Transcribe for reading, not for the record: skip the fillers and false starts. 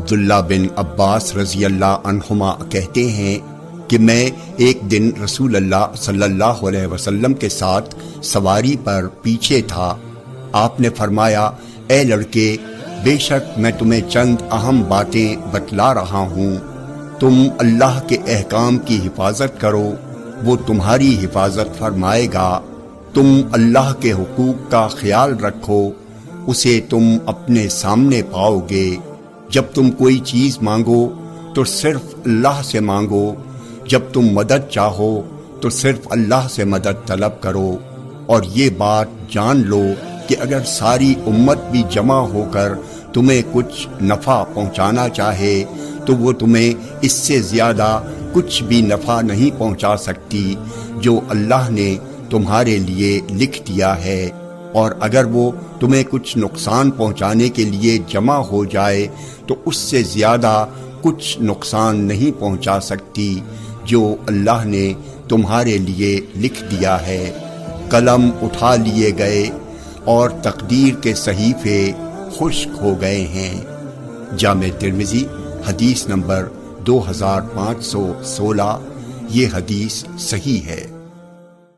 عبداللہ بن عباس رضی اللہ عنہما کہتے ہیں کہ میں ایک دن رسول اللہ صلی اللہ علیہ وسلم کے ساتھ سواری پر پیچھے تھا۔ آپ نے فرمایا، اے لڑکے، بے شک میں تمہیں چند اہم باتیں بتلا رہا ہوں، تم اللہ کے احکام کی حفاظت کرو، وہ تمہاری حفاظت فرمائے گا۔ تم اللہ کے حقوق کا خیال رکھو، اسے تم اپنے سامنے پاؤ گے۔ جب تم کوئی چیز مانگو تو صرف اللہ سے مانگو، جب تم مدد چاہو تو صرف اللہ سے مدد طلب کرو، اور یہ بات جان لو کہ اگر ساری امت بھی جمع ہو کر تمہیں کچھ نفع پہنچانا چاہے تو وہ تمہیں اس سے زیادہ کچھ بھی نفع نہیں پہنچا سکتی جو اللہ نے تمہارے لیے لکھ دیا ہے، اور اگر وہ تمہیں کچھ نقصان پہنچانے کے لیے جمع ہو جائے تو اس سے زیادہ کچھ نقصان نہیں پہنچا سکتی جو اللہ نے تمہارے لیے لکھ دیا ہے۔ قلم اٹھا لیے گئے اور تقدیر کے صحیفے خشک ہو گئے ہیں۔ جامع ترمذی حدیث نمبر 2516۔ یہ حدیث صحیح ہے۔